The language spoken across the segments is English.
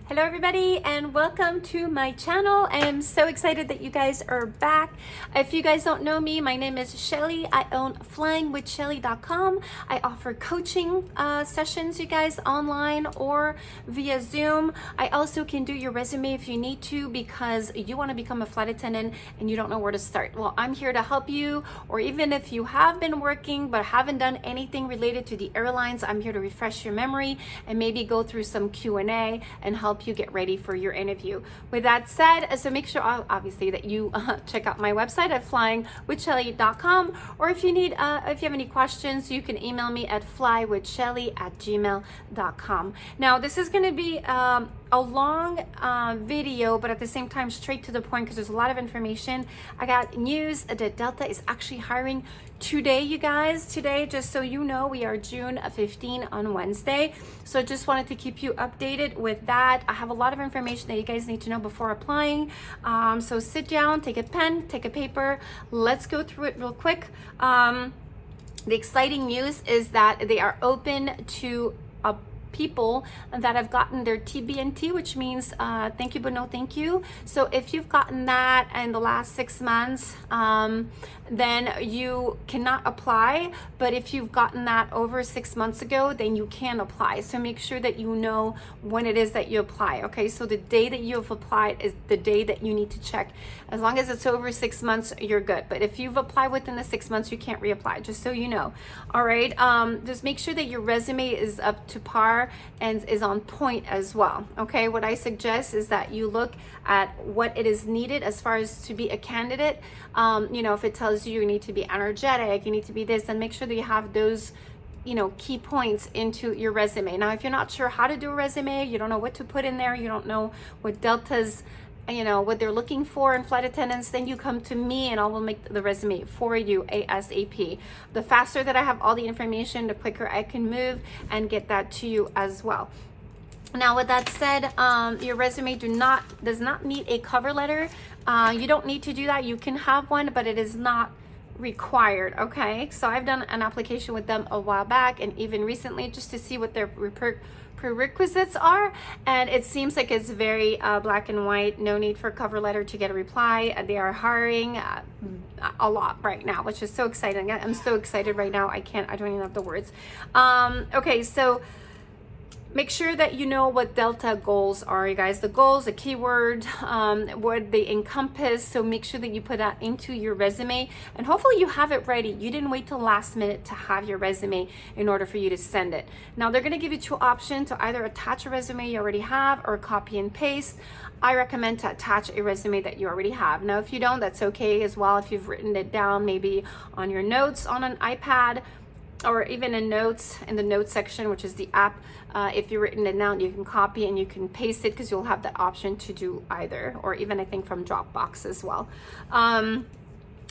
Hello everybody and welcome to my channel. I am so excited that you guys are back. If you guys don't know me, my name is Shelly. I own Flywithshelly.com. I offer coaching sessions, you guys, online or via Zoom. I also can do your resume if you need to because you want to become a flight attendant and you don't know where to start. Well, I'm here to help you, or even if you have been working but haven't done anything related to the airlines, I'm here to refresh your memory and maybe go through some Q&A and help you get ready for your interview. With that said, so make sure obviously that you check out my website at flywithshelly.com, or if you need if you have any questions, you can email me at flywithshelly@gmail.com. Now this is going to be a long video, but at the same time straight to the point because there's a lot of information. I got news that Delta is actually hiring today, you guys. Today, just so you know, we are June 15 on Wednesday. So just wanted to keep you updated with that. I have a lot of information that you guys need to know before applying. So sit down, take a pen, take a paper. Let's go through it real quick. The exciting news is that they are open to people that have gotten their TBNT, which means thank you but no thank you. So if you've gotten that in the last 6 months, then you cannot apply. But if you've gotten that over 6 months ago, then you can apply. So make sure that you know when it is that you apply. Okay, so the day that you have applied is the day that you need to check. As long as it's over 6 months, you're good. But if you've applied within the 6 months, you can't reapply, just so you know. All right, just make sure that your resume is up to par and is on point as well. Okay, what I suggest is that you look at what it is needed as far as to be a candidate. You know, if it tells you need to be energetic, you need to be this, then make sure that you have those, you know, key points into your resume. Now, if you're not sure how to do a resume, you don't know what to put in there, you don't know what Delta's, you know, what they're looking for in flight attendants, then you come to me and I will make the resume for you ASAP. The faster that I have all the information, the quicker I can move and get that to you as well. Now, with that said, your resume does not need a cover letter. You don't need to do that. You can have one, but it is not required. Okay, so I've done an application with them a while back and even recently just to see what their prerequisites are, and it seems like it's very black and white. No need for a cover letter to get a reply. They are hiring a lot right now, which is so exciting. I'm so excited right now. I don't even have the words. Okay, so make sure that you know what Delta goals are, you guys. The goals, the keyword, what they encompass. So make sure that you put that into your resume and hopefully you have it ready. You didn't wait till last minute to have your resume in order for you to send it. Now they're gonna give you two options to either attach a resume you already have or copy and paste. I recommend to attach a resume that you already have. Now, if you don't, that's okay as well. If you've written it down maybe on your notes on an iPad, or even in notes in the notes section, which is the app. If you've written it down, you can copy and you can paste it because you'll have the option to do either, or even I think from Dropbox as well.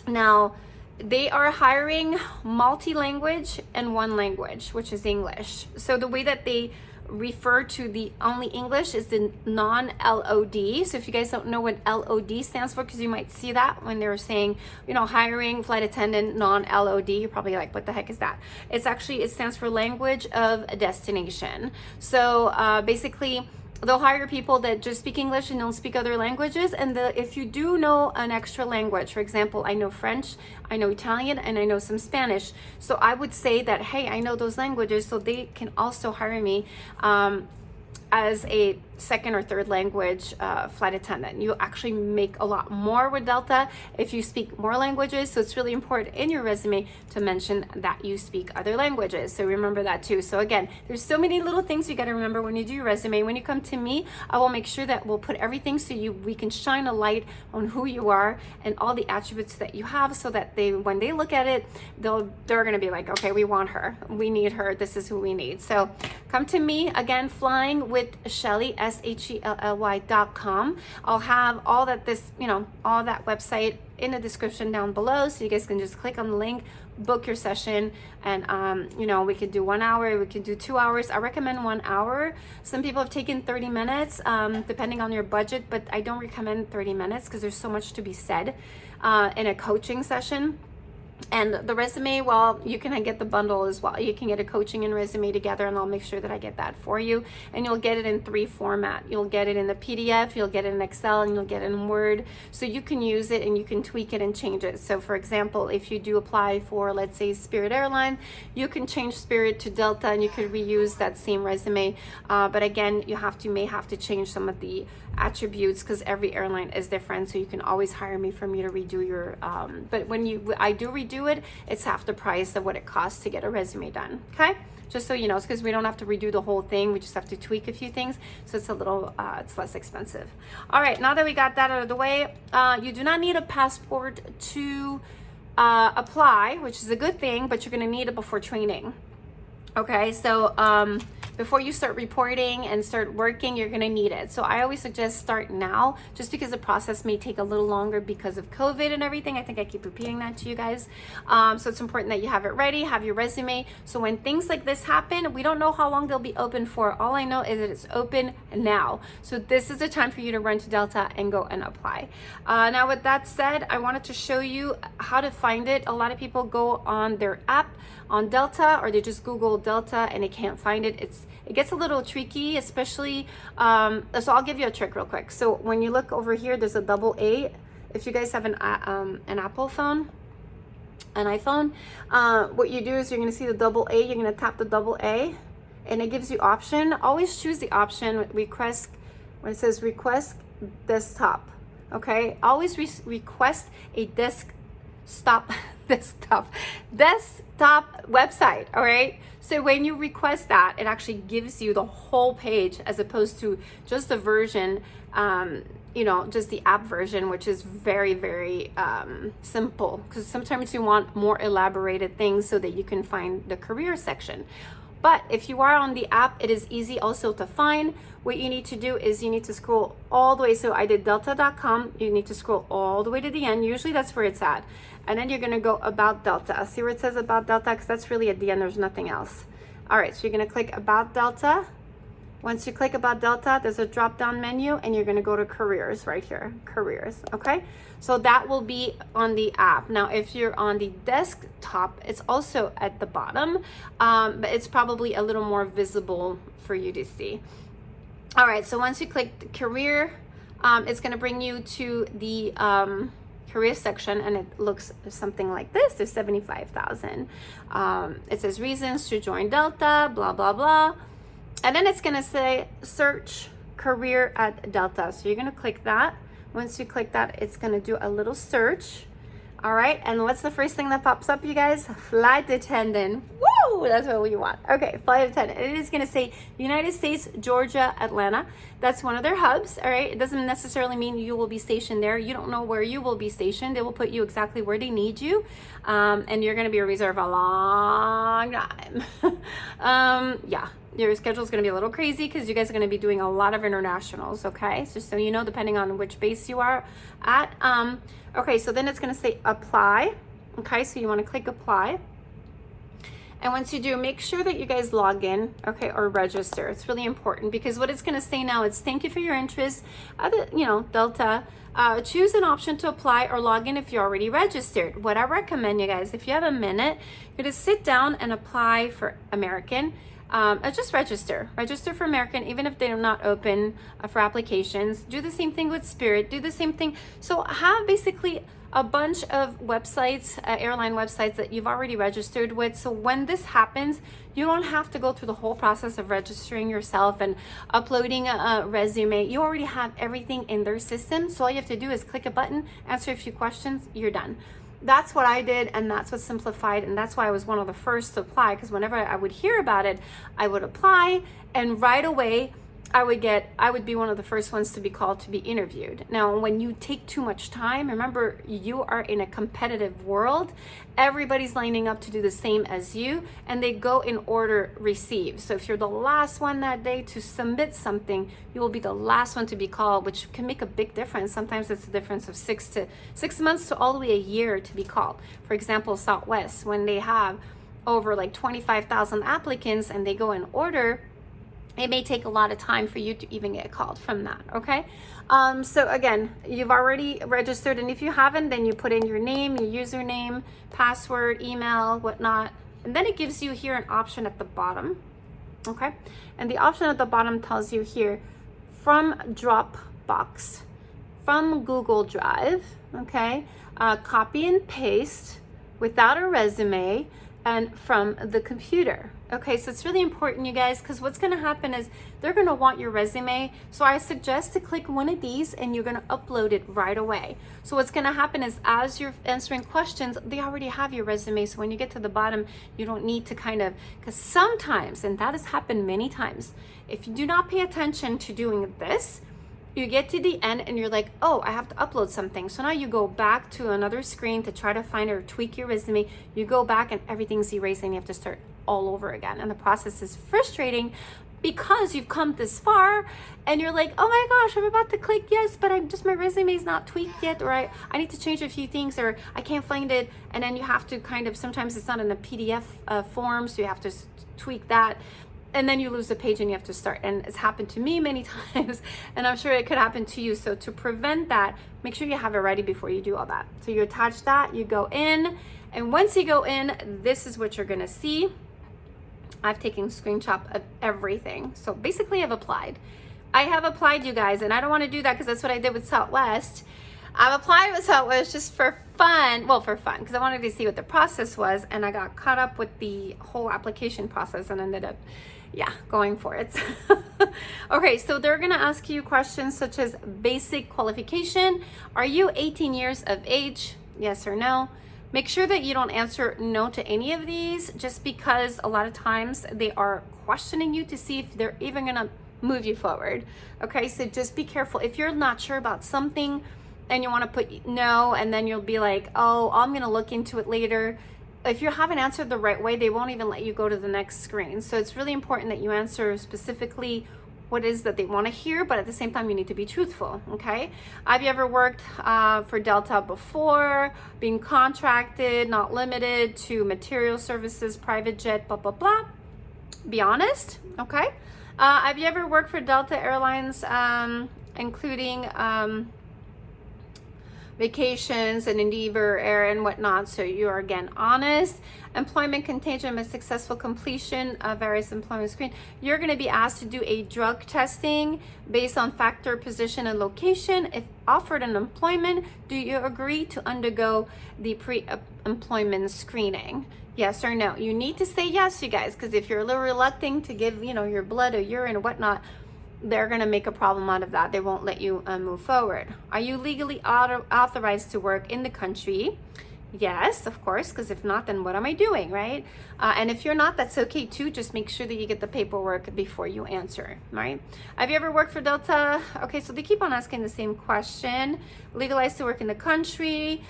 Now, they are hiring multi-language and one language, which is English. So the way that they refer to the only English is the non-LOD. So if you guys don't know what LOD stands for, because you might see that when they're saying, you know, hiring flight attendant non-LOD, you're probably like, what the heck is that? It's actually, it stands for language of destination. So basically they'll hire people that just speak English and don't speak other languages. And if you do know an extra language, for example, I know French, I know Italian, and I know some Spanish. So I would say that, hey, I know those languages, so they can also hire me as a second or third language flight attendant. You actually make a lot more with Delta if you speak more languages. So it's really important in your resume to mention that you speak other languages. So remember that too. So again, there's so many little things you got to remember when you do your resume. When you come to me, I will make sure that we'll put everything so we can shine a light on who you are and all the attributes that you have, so that when they look at it, they're going to be like, okay, we want her, we need her, this is who we need. So come to me again, Flying with Shelly, SHELLY.com. I'll have all that all that website in the description down below, so you guys can just click on the link, book your session, and you know, we could do 1 hour, we could do 2 hours. I recommend 1 hour. Some people have taken 30 minutes depending on your budget, but I don't recommend 30 minutes because there's so much to be said in a coaching session. And the resume, well, you can get the bundle as well. You can get a coaching and resume together, and I'll make sure that I get that for you. And you'll get it in 3 format. You'll get it in the PDF, you'll get it in Excel, and you'll get it in Word. So you can use it and you can tweak it and change it. So for example, if you do apply for, let's say, Spirit Airline, you can change Spirit to Delta and you could reuse that same resume. But again, you may have to change some of the attributes because every airline is different. So you can always hire me for me to redo your, but when I do redo it, it's half the price of what it costs to get a resume done. Okay, just so you know, it's because we don't have to redo the whole thing, we just have to tweak a few things, so it's a little it's less expensive. All right, now that we got that out of the way, you do not need a passport to apply, which is a good thing, but you're going to need it before training. Okay, so before you start reporting and start working, you're gonna need it. So I always suggest start now, just because the process may take a little longer because of COVID and everything. I think I keep repeating that to you guys. So it's important that you have it ready, have your resume. So when things like this happen, we don't know how long they'll be open for. All I know is that it's open now. So this is the time for you to run to Delta and go and apply. Now with that said, I wanted to show you how to find it. A lot of people go on their app on Delta, or they just Google Delta and they can't find it. It gets a little tricky, especially, so I'll give you a trick real quick. So when you look over here, there's a AA. If you guys have an Apple phone, an iPhone, what you do is you're gonna see the AA, you're gonna tap the AA, and it gives you option. Always choose the option request, when it says request desktop, okay? Always request a desktop website, all right? So when you request that, it actually gives you the whole page as opposed to just the version, just the app version, which is very, very simple, because sometimes you want more elaborated things so that you can find the career section. But if you are on the app, it is easy also to find. What you need to do is you need to scroll all the way. So I did delta.com. You need to scroll all the way to the end. Usually that's where it's at. And then you're going to go about Delta. See where it says about Delta? Because that's really at the end. There's nothing else. All right. So you're going to click about Delta. Once you click about Delta, there's a drop down menu and you're going to go to careers right here. Careers. Okay. So that will be on the app. Now, if you're on the desktop, it's also at the bottom, but it's probably a little more visible for you to see. All right. So once you click the career, it's going to bring you to the career section, and it looks something like this. There's 75,000. It says reasons to join Delta, blah, blah, blah. And then it's going to say search career at Delta. So you're going to click that. Once you click that, it's going to do a little search. All right. And what's the first thing that pops up, you guys? Flight attendant. Woo! That's what we want. Okay. Flight attendant. It is going to say United States, Georgia, Atlanta. That's one of their hubs. All right. It doesn't necessarily mean you will be stationed there. You don't know where you will be stationed. They will put you exactly where they need you. And you're going to be a reserve a long time. Yeah. Your schedule is going to be a little crazy because you guys are going to be doing a lot of internationals, okay? Just so you know, depending on which base you are at. Okay, so then it's going to say apply. Okay, so you want to click apply. And once you do, make sure that you guys log in, okay, or register. It's really important because what it's going to say now is thank you for your interest. Delta. Choose an option to apply or log in if you're already registered. What I recommend, you guys, if you have a minute, you're going to sit down and apply for American. Just register for American, even if they're not open for applications. Do the same thing with Spirit, do the same thing. So have basically a bunch of websites, airline websites that you've already registered with. So when this happens, you don't have to go through the whole process of registering yourself and uploading a resume. You already have everything in their system. So all you have to do is click a button, answer a few questions, you're done. That's what I did, and that's what simplified, and that's why I was one of the first to apply, because whenever I would hear about it, I would apply, and right away I would be one of the first ones to be called to be interviewed. Now, when you take too much time, remember, you are in a competitive world. Everybody's lining up to do the same as you, and they go in order received. So if you're the last one that day to submit something, you will be the last one to be called, which can make a big difference. Sometimes it's a difference of 6 months to all the way a year to be called. For example, Southwest, when they have over like 25,000 applicants and they go in order, it may take a lot of time for you to even get called from that, okay? So again, you've already registered, and if you haven't, then you put in your name, your username, password, email, whatnot, and then it gives you here an option at the bottom, okay? And the option at the bottom tells you here, from Dropbox, from Google Drive, okay? Copy and paste without a resume, and from the computer. Okay, so it's really important, you guys, because what's going to happen is they're going to want your resume. So I suggest to click one of these and you're going to upload it right away. So what's going to happen is as you're answering questions, they already have your resume. So when you get to the bottom, you don't need to because sometimes, and that has happened many times, if you do not pay attention to doing this, you get to the end and you're like, oh, I have to upload something. So now you go back to another screen to try to find or tweak your resume. You go back and everything's erased and you have to start all over again. And the process is frustrating because you've come this far and you're like, oh my gosh, I'm about to click yes, but my resume is not tweaked yet, or I need to change a few things, or I can't find it. And then you have to sometimes it's not in a PDF form, so you have to tweak that. And then you lose the page and you have to start. And it's happened to me many times, and I'm sure it could happen to you. So to prevent that, make sure you have it ready before you do all that. So you attach that, you go in, and once you go in, this is what you're gonna see. I've taken a screenshot of everything. So basically I've applied. I have applied, you guys, and I don't wanna do that because that's what I did with Southwest. I've applied with Southwest just for fun, because I wanted to see what the process was, and I got caught up with the whole application process and ended up going for it. Okay, so they're gonna ask you questions such as basic qualification. Are you 18 years of age? Yes or no? Make sure that you don't answer no to any of these, just because a lot of times they are questioning you to see if they're even gonna move you forward. Okay, so just be careful. If you're not sure about something and you wanna put no, and then you'll be like, oh, I'm gonna look into it later. If you haven't answered the right way, they won't even let you go to the next screen. So it's really important that you answer specifically what it is that they want to hear, but at the same time, you need to be truthful, okay? Have you ever worked for Delta before, being contracted, not limited to material services, private jet, blah, blah, blah? Be honest, okay? Have you ever worked for Delta Airlines, including vacations and Endeavor Air and whatnot? So you are again honest. Employment contingent and successful completion of various employment screen. You're going to be asked to do a drug testing based on factor, position, and location. If offered an employment, do you agree to undergo the pre-employment screening? Yes or no? You need to say yes, you guys, because if you're a little reluctant to give, your blood or urine or whatnot, they're going to make a problem out of that. They won't let you move forward. Are you legally authorized to work in the country? Yes, of course, because if not, then what am I doing, right? And if you're not, that's okay too. Just make sure that you get the paperwork before you answer, right? Have you ever worked for Delta? Okay, so they keep on asking the same question. Legalized to work in the country.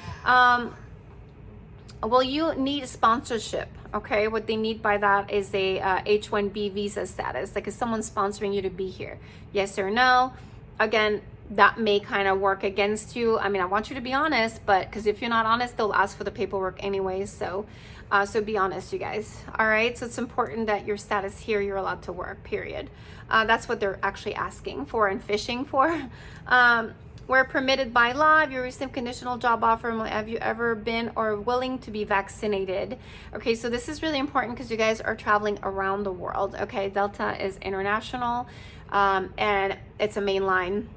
Will you need a sponsorship? Okay, what they need by that is a H-1B visa status. Like, is someone sponsoring you to be here? Yes or no? Again, that may kind of work against you. I mean, I want you to be honest, but because if you're not honest, they'll ask for the paperwork anyways. So be honest, you guys. All right, so it's important that your status here, you're allowed to work, period. That's what they're actually asking for and fishing for. Where permitted by law, have you received conditional job offer? Have you ever been or willing to be vaccinated? Okay, so this is really important because you guys are traveling around the world. Okay, Delta is international and it's a main line.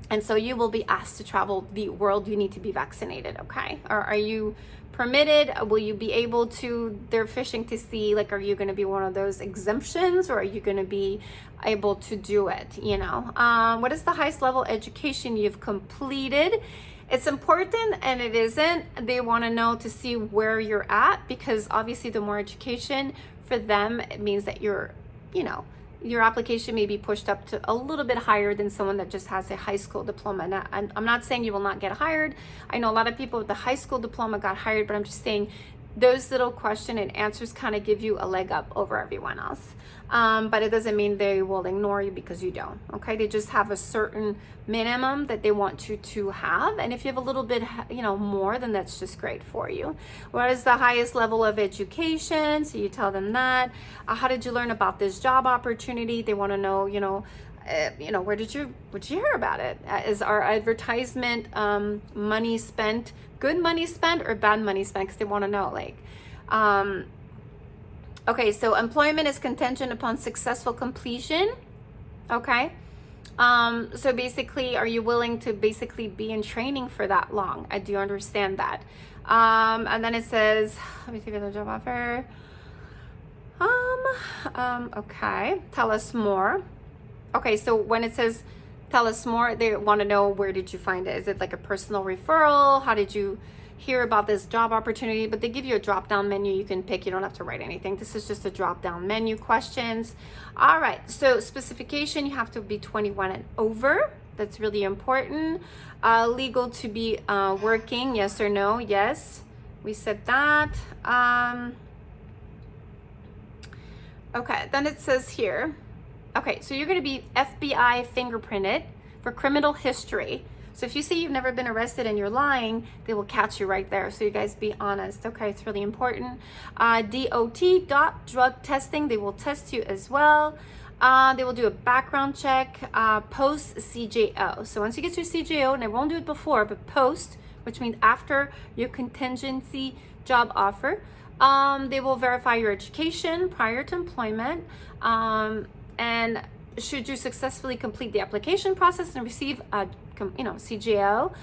And so you will be asked to travel the world. You need to be vaccinated, okay? Or are you permitted? Will you be able to? They're fishing to see, like, are you going to be one of those exemptions, or are you going to be able to do it? What is the highest level education you've completed? It's important, and it isn't. They want to know to see where you're at, because obviously the more education for them, it means that you're, your application may be pushed up to a little bit higher than someone that just has a high school diploma. Now, I'm not saying you will not get hired. I know a lot of people with the high school diploma got hired, but I'm just saying those little question and answers kind of give you a leg up over everyone else. But it doesn't mean they will ignore you because you don't, okay? They just have a certain minimum that they want you to have. And if you have a little bit, more, then that's just great for you. What is the highest level of education? So you tell them that. How did you learn about this job opportunity? They want to know, where did you hear about it? Is our advertisement money spent, good money spent or bad money spent? Because they want to know, okay, so employment is contingent upon successful completion. Okay. So basically, are you willing to basically be in training for that long? I do understand that. And then it says, let me see if there's a job offer. Okay, tell us more. Okay, so when it says tell us more, they want to know, where did you find it? Is it like a personal referral? How did you hear about this job opportunity? But they give you a drop down menu you can pick. You don't have to write anything. This is just a drop down menu questions. All right, so specification, you have to be 21 and over. That's really important. Legal to be working, yes or no? Yes, we said that. Okay, then it says here, okay, so you're going to be FBI fingerprinted for criminal history. So if you say you've never been arrested and you're lying, they will catch you right there. So you guys be honest. Okay, it's really important. DOT, drug testing, they will test you as well. They will do a background check, post CJO. So once you get your CJO, and they won't do it before, but post, which means after your contingency job offer, they will verify your education prior to employment. And should you successfully complete the application process and receive a CJO,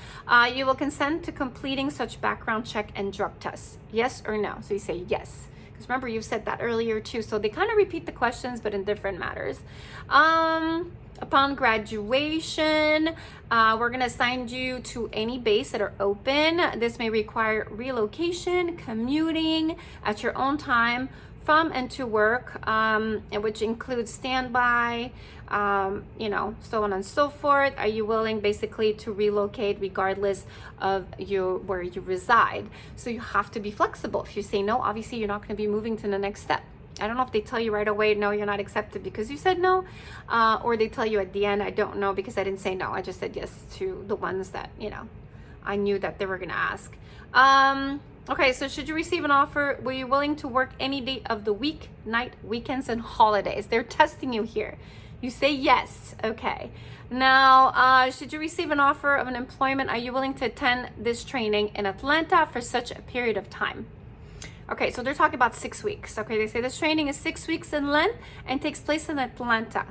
you will consent to completing such background check and drug tests. Yes or no? So you say yes. Because remember, you've said that earlier too. So they kind of repeat the questions, but in different matters. Upon graduation, we're going to assign you to any base that are open. This may require relocation, commuting at your own time from and to work, which includes standby, so on and so forth. Are you willing basically to relocate regardless of where you reside? So you have to be flexible. If you say no, obviously you're not going to be moving to the next step. I don't know if they tell you right away, no, you're not accepted because you said no, or they tell you at the end, I don't know because I didn't say no. I just said yes to the ones that, I knew that they were going to ask. Okay, so should you receive an offer, were you willing to work any day of the week, night, weekends, and holidays? They're testing you here. You say yes. Okay. Now, should you receive an offer of an employment, are you willing to attend this training in Atlanta for such a period of time? Okay, so they're talking about 6 weeks. Okay, they say this training is 6 weeks in length and takes place in Atlanta.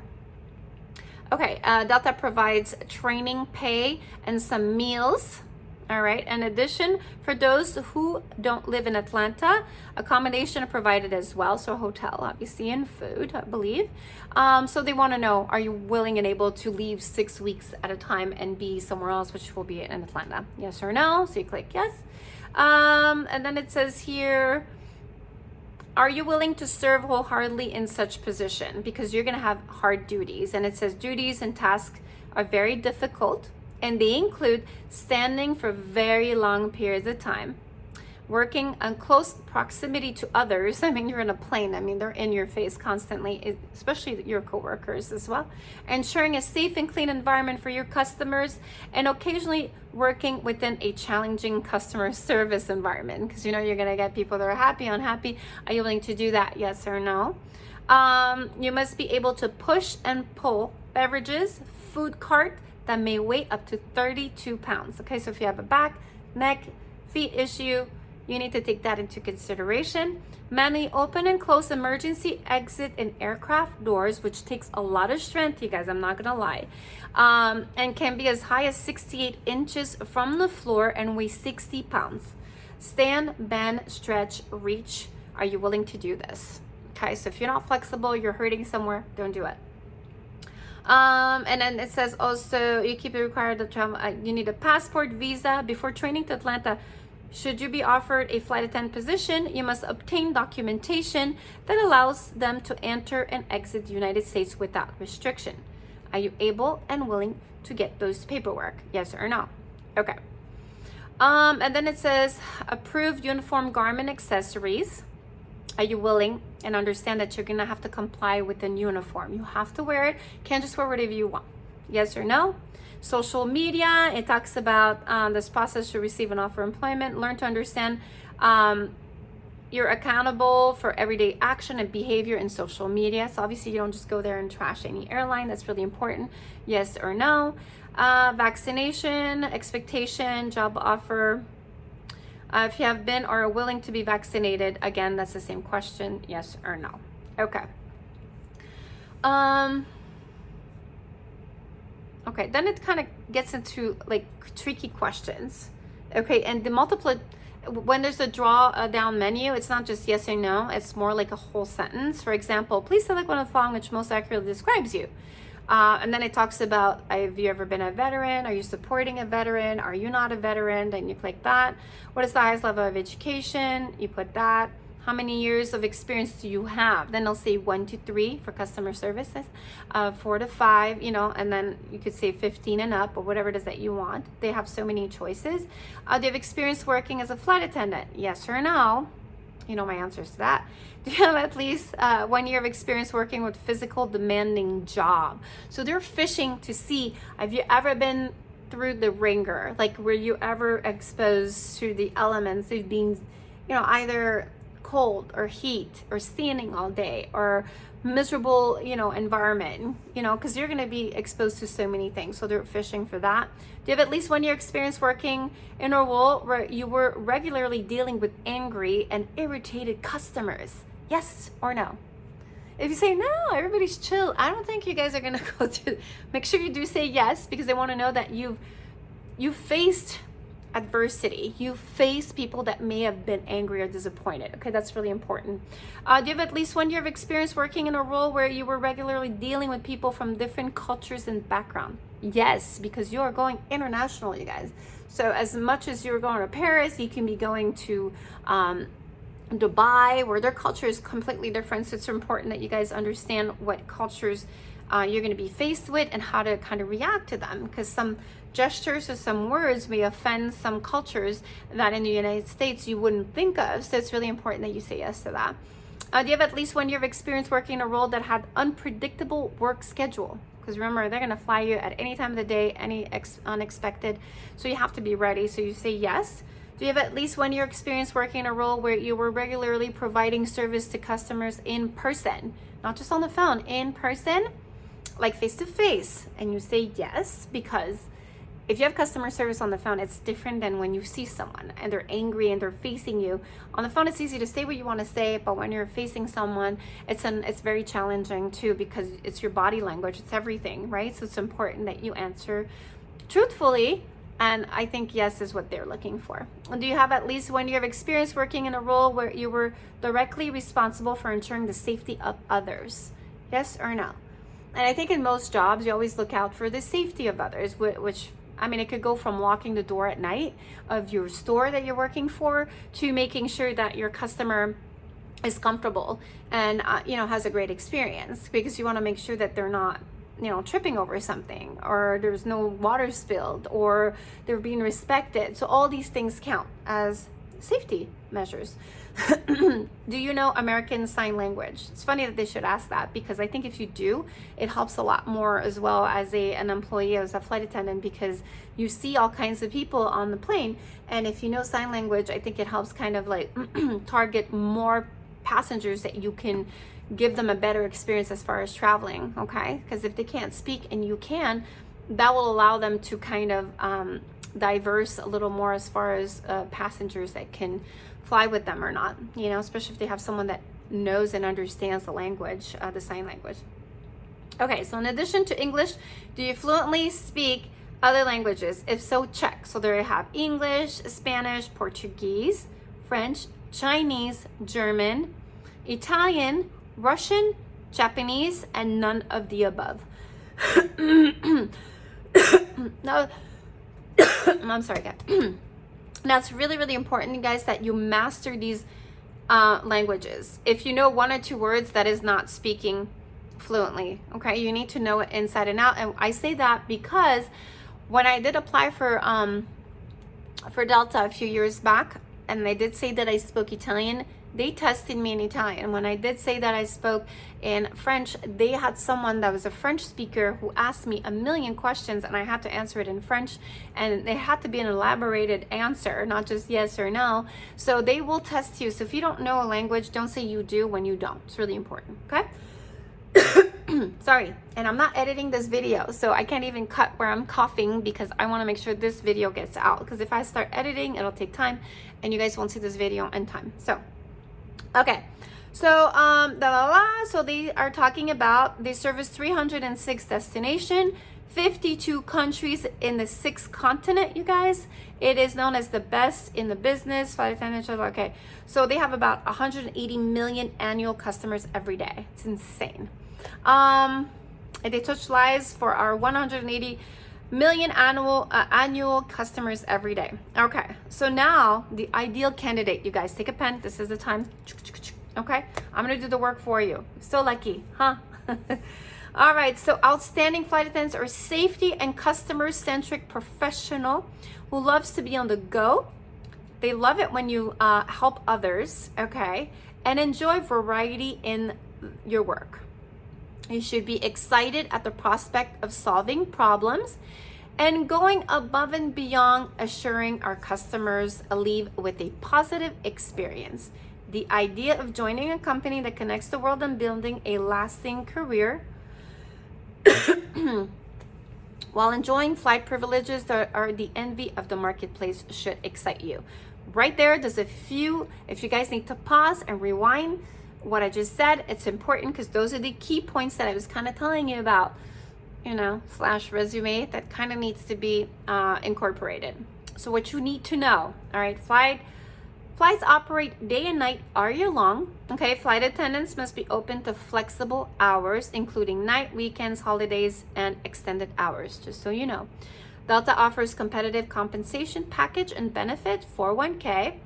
Okay, Delta provides training pay and some meals. All right, in addition, for those who don't live in Atlanta, accommodation are provided as well. So a hotel, obviously, and food, I believe. So they want to know, are you willing and able to leave 6 weeks at a time and be somewhere else, which will be in Atlanta? Yes or no? So you click yes. And then it says here, are you willing to serve wholeheartedly in such position? Because you're going to have hard duties. And it says duties and tasks are very difficult. And they include standing for very long periods of time, working in close proximity to others. I mean, you're in a plane. I mean, they're in your face constantly, especially your coworkers as well. Ensuring a safe and clean environment for your customers, and occasionally working within a challenging customer service environment. Because you're going to get people that are happy, unhappy. Are you willing to do that? Yes or no? You must be able to push and pull beverages, food cart, that may weigh up to 32 pounds. Okay, so if you have a back, neck, feet issue, you need to take that into consideration. Manually open and close emergency exit and aircraft doors, which takes a lot of strength, you guys, I'm not gonna lie. And can be as high as 68 inches from the floor and weigh 60 pounds. Stand, bend, stretch, reach. Are you willing to do this? Okay, so if you're not flexible, you're hurting somewhere, don't do it. And then it says also you keep it required to travel. You need a passport, visa. Before training to Atlanta, should you be offered a flight attendant position, you must obtain documentation that allows them to enter and exit the United States without restriction. Are you able and willing to get those paperwork? Yes or no? Okay. And then it says, approved uniform garment accessories. Are you willing and understand that you're gonna have to comply with the uniform? You have to wear it. Can't just wear whatever you want. Yes or no? Social media, it talks about this process to receive and offer employment. Learn to understand you're accountable for everyday action and behavior in social media. So obviously you don't just go there and trash any airline. That's really important. Yes or no? Vaccination, expectation, job offer. If you have been or are willing to be vaccinated, again, that's the same question, yes or no. Okay. Okay, then it kind of gets into like tricky questions. Okay, and the multiple, when there's a draw down menu, it's not just yes or no, it's more like a whole sentence. For example, please select one of the following which most accurately describes you. And then it talks about, have you ever been a veteran? Are you supporting a veteran? Are you not a veteran? Then you click that. What is the highest level of education? You put that. How many years of experience do you have? Then they'll say 1 to 3 for customer services, 4 to 5, you know, and then you could say 15 and up or whatever it is that you want. They have so many choices. Do you have experience working as a flight attendant? Yes or no? You know my answers to that. Do you have at least 1 year of experience working with physical demanding job? So they're fishing to see, have you ever been through the ringer? Like, were you ever exposed to the elements of being, you know, either cold or heat or standing all day or miserable, you know, environment, you know, because you're going to be exposed to so many things. So they're fishing for that. Do you have at least 1 year experience working in a role where you were regularly dealing with angry and irritated customers? Yes or no? If you say no, everybody's chill, I don't think you guys are going to go through. Make sure you do say yes, because they want to know that you've faced adversity. You face people that may have been angry or disappointed. Okay, that's really important. Do you have at least 1 year of experience working in a role where you were regularly dealing with people from different cultures and background? Yes, because you are going international, you guys. So as much as you're going to Paris, you can be going to Dubai, where their culture is completely different. So it's important that you guys understand what cultures you're going to be faced with and how to kind of react to them, because some gestures or some words may offend some cultures that in the United States you wouldn't think of. So it's really important that you say yes to that. Do you have at least 1 year of experience working in a role that had unpredictable work schedule? Because remember, they're going to fly you at any time of the day, any unexpected. So you have to be ready. So you say yes. Do you have at least 1 year experience working in a role where you were regularly providing service to customers in person, not just on the phone, in person, like face to face? And you say yes, because if you have customer service on the phone, it's different than when you see someone and they're angry and they're facing you. On the phone, it's easy to say what you want to say, but when you're facing someone, it's very challenging too, because it's your body language, it's everything, right? So it's important that you answer truthfully, and I think yes is what they're looking for. And do you have at least 1 year of experience working in a role where you were directly responsible for ensuring the safety of others? Yes or no? And I think in most jobs, you always look out for the safety of others, which, I mean, it could go from locking the door at night of your store that you're working for to making sure that your customer is comfortable and, you know, has a great experience, because you want to make sure that they're not, you know, tripping over something, or there's no water spilled, or they're being respected. So all these things count as safety measures. Do you know American Sign Language? It's funny that they should ask that, because I think if you do, it helps a lot more as well as an employee, as a flight attendant, because you see all kinds of people on the plane. And if you know sign language, I think it helps kind of like target more passengers, that you can give them a better experience as far as traveling, okay? Because if they can't speak and you can, that will allow them to kind of diverse a little more as far as passengers that can fly with them or not, you know, especially if they have someone that knows and understands the language, the sign language. Okay, so in addition to English, do you fluently speak other languages? If so, check. So there you have English, Spanish, Portuguese, French, Chinese, German, Italian, Russian, Japanese, and none of the above. No, I'm sorry, guys. Now, it's really, really important, guys, that you master these languages. If you know 1 or 2 words, that is not speaking fluently, okay? You need to know it inside and out. And I say that because when I did apply for for Delta a few years back, and I did say that I spoke Italian, they tested me in Italian. When I did say that I spoke in French, they had someone that was a French speaker who asked me a million questions, and I had to answer it in French, and it had to be an elaborated answer, not just yes or no. So they will test you. So if you don't know a language, don't say you do when you don't. It's really important, okay? Sorry, and I'm not editing this video, so I can't even cut where I'm coughing because I want to make sure this video gets out, because if I start editing, it'll take time and you guys won't see this video in time. So okay, so so they are talking about, they service 306 destinations, 52 countries in the 6th continent, you guys. It is known as the best in the business. Flight attendants, okay, so they have about 180 million annual customers every day. It's insane. And they touch lives for our 180 million annual customers every day. Okay, so now the ideal candidate, you guys, take a pen. This is the time. Okay, I'm gonna do the work for you. So lucky, huh? All right, so outstanding flight attendants are safety and customer-centric professional who loves to be on the go. They love it when you help others, okay, and enjoy variety in your work. You should be excited at the prospect of solving problems and going above and beyond, assuring our customers leave with a positive experience. The idea of joining a company that connects the world and building a lasting career while enjoying flight privileges that are the envy of the marketplace should excite you. Right there, there's a few, if you guys need to pause and rewind what I just said, it's important because those are the key points that I was kind of telling you about, you know, / resume that kind of needs to be incorporated. So what you need to know, all right, flights operate day and night all year long. Okay, flight attendants must be open to flexible hours, including night, weekends, holidays, and extended hours, just so you know. Delta offers competitive compensation package and benefit, 401k,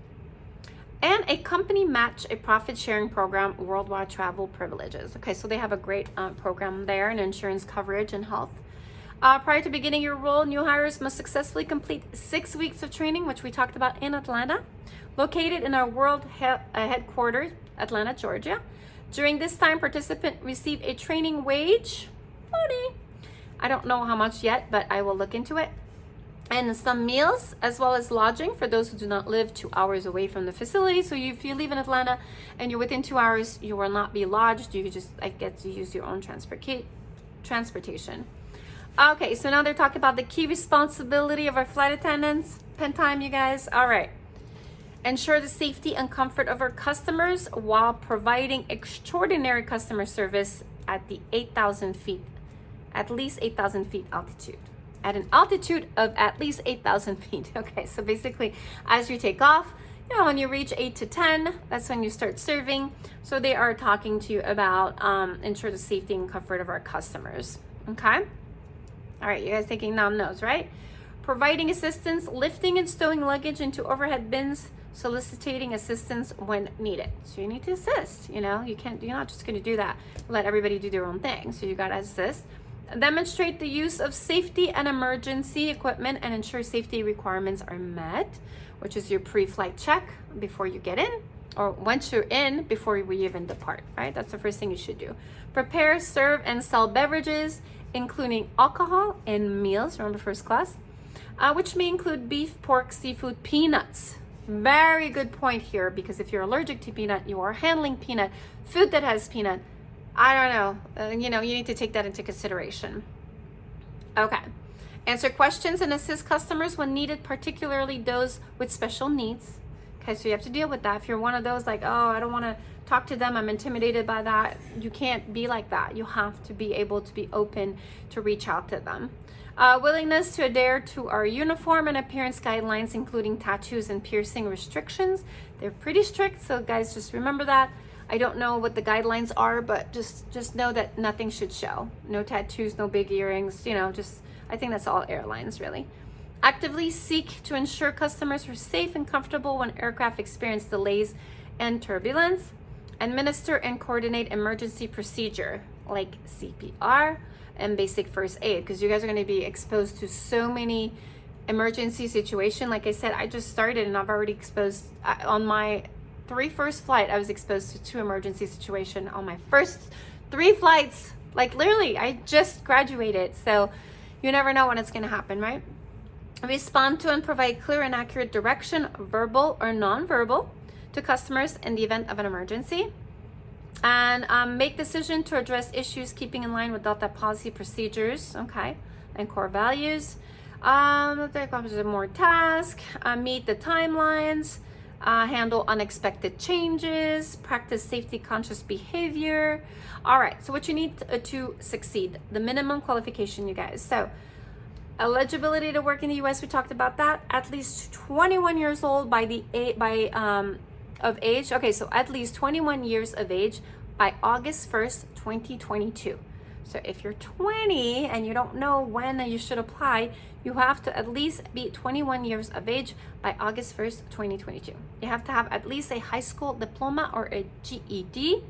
and a company match, a profit sharing program, worldwide travel privileges. Okay, so they have a great program there, and insurance coverage and health. Prior to beginning your role, new hires must successfully complete 6 weeks of training, which we talked about in Atlanta, located in our world headquarters, Atlanta, Georgia. During this time, participants receive a training wage. Money. I don't know how much yet, but I will look into it. And some meals, as well as lodging for those who do not live 2 hours away from the facility. So if you live in Atlanta and you're within 2 hours, you will not be lodged. You just get to use your own transportation. Okay, so now they're talking about the key responsibility of our flight attendants. Pen time, you guys. All right. Ensure the safety and comfort of our customers while providing extraordinary customer service at the 8,000 feet, at least 8,000 feet altitude. At an altitude of at least 8,000 feet. Okay, so basically as you take off, you know, when you reach 8 to 10, that's when you start serving. So they are talking to you about ensure the safety and comfort of our customers. Okay. All right, you guys taking down notes, right? Providing assistance, lifting and stowing luggage into overhead bins, soliciting assistance when needed. So you need to assist, you know, you're not just going to do that, let everybody do their own thing. So you got to assist. Demonstrate the use of safety and emergency equipment and ensure safety requirements are met, which is your pre-flight check before you get in, or once you're in, before we even depart, right? That's the first thing you should do. Prepare, serve, and sell beverages, including alcohol and meals, remember first class, which may include beef, pork, seafood, peanuts. Very good point here, because if you're allergic to peanut, you are handling peanut, food that has peanut, I don't know, you know, you need to take that into consideration. Okay. Answer questions and assist customers when needed, particularly those with special needs. Okay, so you have to deal with that. If you're one of those like, oh, I don't want to talk to them, I'm intimidated by that, you can't be like that. You have to be able to be open to reach out to them. Willingness to adhere to our uniform and appearance guidelines, including tattoos and piercing restrictions. They're pretty strict, so guys, just remember that. I don't know what the guidelines are, but just know that nothing should show. No tattoos, no big earrings, you know, just, I think that's all airlines really. Actively seek to ensure customers are safe and comfortable when aircraft experience delays and turbulence. Administer and coordinate emergency procedure like CPR and basic first aid, because you guys are going to be exposed to so many emergency situation. Like I said, I just started and I've already exposed on my first flight. I was exposed to 2 emergency situations on my first 3 flights. Like literally, I just graduated. So you never know when it's going to happen, right? Respond to and provide clear and accurate direction, verbal or non-verbal, to customers in the event of an emergency. And make decision to address issues keeping in line with Delta policy procedures, okay, and core values. Accomplish more tasks, meet the timelines, handle unexpected changes, practice safety conscious behavior. All right, so what you need to succeed, the minimum qualification, you guys. So eligibility to work in the US, we talked about that. At least 21 years old of age. Okay, so at least 21 years of age by August 1st, 2022. So if you're 20 and you don't know when you should apply, you have to at least be 21 years of age by August 1st, 2022. You have to have at least a high school diploma or a GED.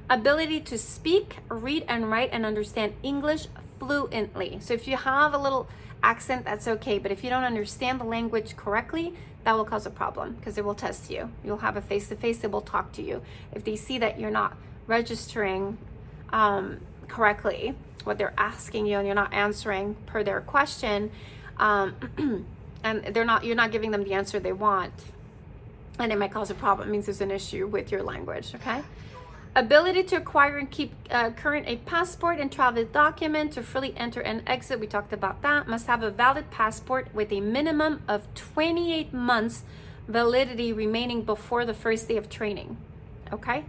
Ability to speak, read, and write and understand English fluently. So if you have a little accent, that's okay. But if you don't understand the language correctly, that will cause a problem because it will test you. You'll have a face-to-face, they will talk to you. If they see that you're not registering correctly what they're asking you and you're not answering per their question, and you're not giving them the answer they want, and it might cause a problem. It means there's an issue with your language, okay? Ability to acquire and keep current a passport and travel document to freely enter and exit. We talked about that. Must have a valid passport with a minimum of 28 months validity remaining before the first day of training. Okay?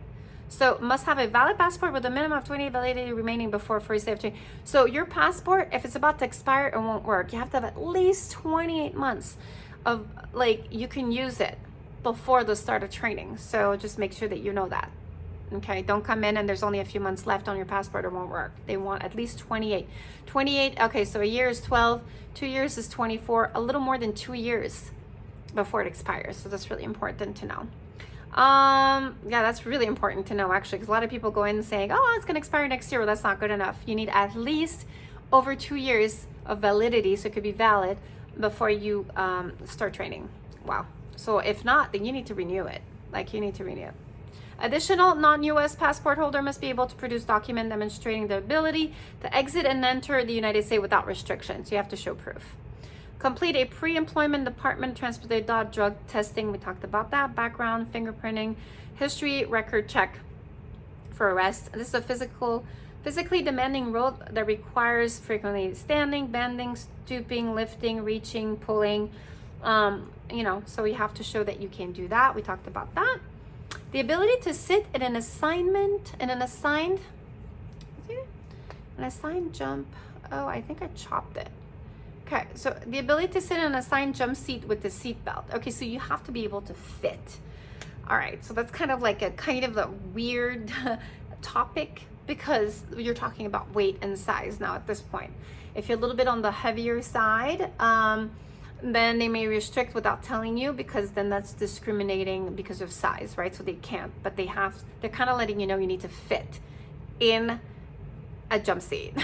So must have a valid passport with a minimum of 28 validity remaining before first day of training. So your passport, if it's about to expire, it won't work. You have to have at least 28 months of, like, you can use it before the start of training. So just make sure that you know that. Okay, don't come in and there's only a few months left on your passport, it won't work. They want at least 28. 28, okay, so a year is 12, 2 years is 24, a little more than 2 years before it expires. So that's really important to know. Yeah, that's really important to know actually, because a lot of people go in saying, oh, it's gonna expire next year. Well, that's not good enough. You need at least over 2 years of validity, so it could be valid before you start training. Wow. So if not, then you need to renew it. Like you need to renew it. Additional non-U.S. passport holder must be able to produce document demonstrating the ability to exit and enter the United States without restrictions. You have to show proof. Complete a pre-employment department transported drug testing. We talked about that. Background, fingerprinting, history, record check for arrest. This is a physically demanding role that requires frequently standing, bending, stooping, lifting, reaching, pulling. So we have to show that you can do that. We talked about that. The ability to sit in an assigned jump. Oh, I think I chopped it. Okay, so the ability to sit in an assigned jump seat with the seat belt. Okay, so you have to be able to fit. All right, so that's kind of a weird topic because you're talking about weight and size now at this point. If you're a little bit on the heavier side, then they may restrict without telling you, because then that's discriminating because of size, right? So they can't, but they're kind of letting you know you need to fit in a jump seat.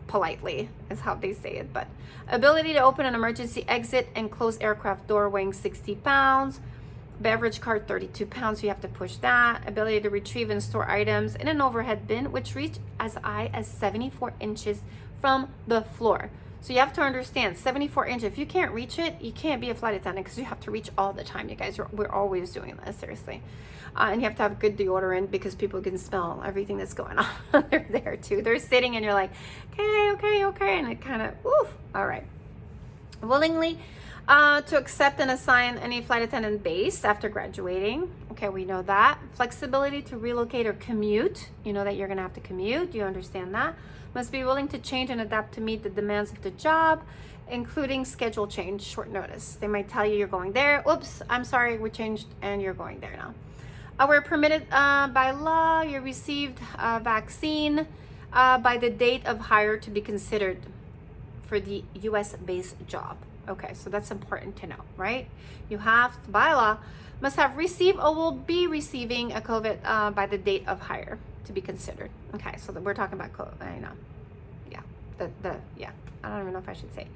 Politely is how they say it. But ability to open an emergency exit and close aircraft door weighing 60 pounds. Beverage cart 32 pounds, you have to push that. Ability to retrieve and store items in an overhead bin, which reach as high as 74 inches from the floor. So you have to understand, 74 inches, if you can't reach it, you can't be a flight attendant because you have to reach all the time, you guys. We're always doing this, seriously. And you have to have good deodorant because people can smell everything that's going on. They're there too. They're sitting and you're like, okay. And it kind of, oof, all right. Willingly to accept and assign any flight attendant base after graduating. Okay, we know that. Flexibility to relocate or commute. You know that you're gonna have to commute. You understand that. Must be willing to change and adapt to meet the demands of the job, including schedule change, short notice. They might tell you you're going there. Oops, I'm sorry, we changed and you're going there now. We're permitted by law, you received a vaccine by the date of hire to be considered for the US-based job. Okay, so that's important to know, right? You have to, by law, must have received or will be receiving a COVID by the date of hire to be considered. Okay, so we're talking about COVID. I know. Yeah, I don't even know if I should say.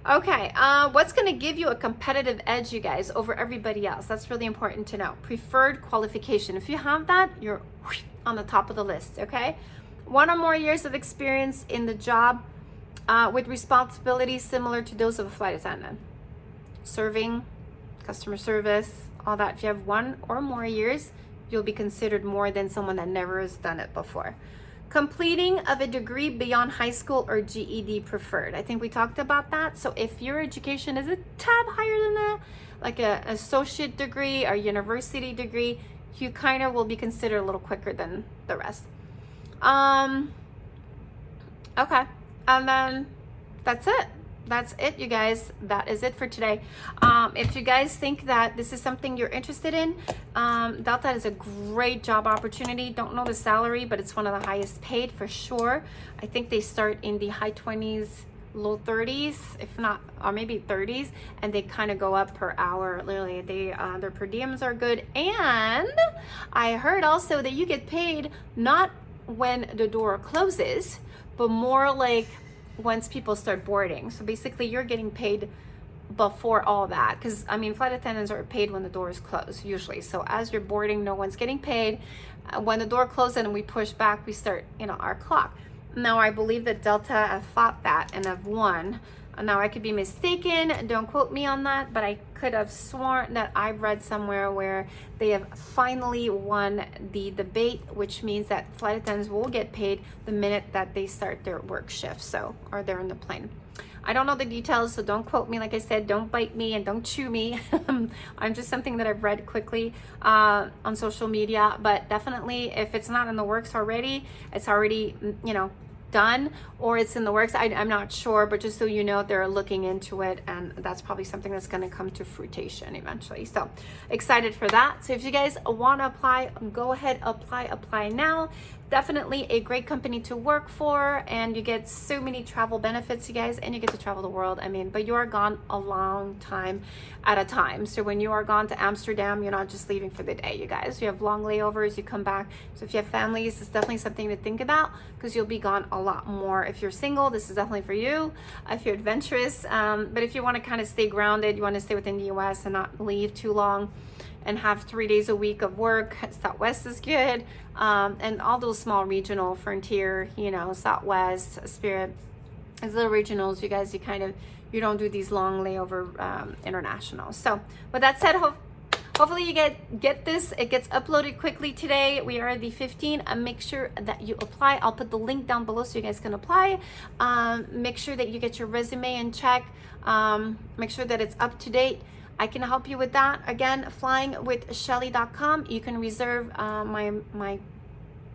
Okay, what's going to give you a competitive edge, you guys, over everybody else? That's really important to know. Preferred qualification. If you have that, you're on the top of the list, okay? 1 or more years of experience in the job with responsibilities similar to those of a flight attendant. Serving, customer service, all that. If you have 1 or more years, you'll be considered more than someone that never has done it before. Completing of a degree beyond high school or GED preferred. I think we talked about that. So if your education is a tad higher than that, like an associate degree or university degree, you kind of will be considered a little quicker than the rest. Okay, and then that's it. That's it, you guys. That is it for today. If you guys think that this is something you're interested in, Delta is a great job opportunity. Don't know the salary, but it's one of the highest paid for sure. I think they start in the high 20s, low 30s, if not, or maybe 30s, and they kind of go up per hour. Literally, their per diems are good. And I heard also that you get paid not when the door closes, but more like once people start boarding. So basically you're getting paid before all that, because I mean flight attendants are paid when the door is closed usually. So as you're boarding, no one's getting paid. When the door closes and we push back, we start, you know, our clock. Now I believe that Delta have fought that and have won. Now I could be mistaken, don't quote me on that, but I could have sworn that I read somewhere where they have finally won the debate, which means that flight attendants will get paid the minute that they start their work shift, so, or they're in the plane. I don't know the details, so don't quote me. Like I said, don't bite me and don't chew me. I'm just something that I've read quickly on social media, but definitely if it's not in the works already, it's already, you know, done, or it's in the works. I'm not sure, but just so you know, they're looking into it, and that's probably something that's going to come to fruition eventually. So excited for that. So if you guys want to apply, go ahead, apply now. Definitely a great company to work for, and you get so many travel benefits, you guys, and you get to travel the world. I mean, but you are gone a long time at a time. So when you are gone to Amsterdam, you're not just leaving for the day, you guys. You have long layovers, you come back. So if you have families, it's definitely something to think about, because you'll be gone a lot more. If you're single, this is definitely for you. If you're adventurous, but if you want to kind of stay grounded, you want to stay within the US and not leave too long, and have 3 days a week of work, Southwest is good. And all those small regional, Frontier, you know, Southwest, Spirit, as the regionals, you guys, you don't do these long layover international. So with that said, hopefully you get this. It gets uploaded quickly today. We are the 15th. Make sure that you apply. I'll put the link down below so you guys can apply. Make sure that you get your resume in check. Make sure that it's up to date. I can help you with that. Again, flywithshelly.com. You can reserve my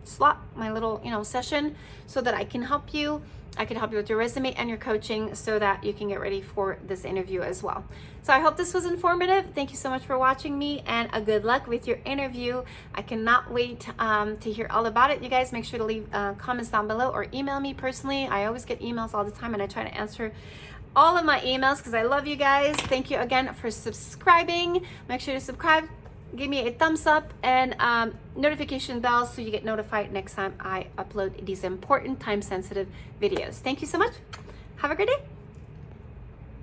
slot, my little, you know, session, so that I can help you. I can help you with your resume and your coaching so that you can get ready for this interview as well. So I hope this was informative. Thank you so much for watching me, and a good luck with your interview. I cannot wait to hear all about it. You guys make sure to leave comments down below or email me personally. I always get emails all the time, and I try to answer all of my emails because I love you guys. Thank you again for subscribing. Make sure to subscribe, give me a thumbs up, and notification bell so you get notified next time I upload these important time-sensitive videos. Thank you so much. Have a great day.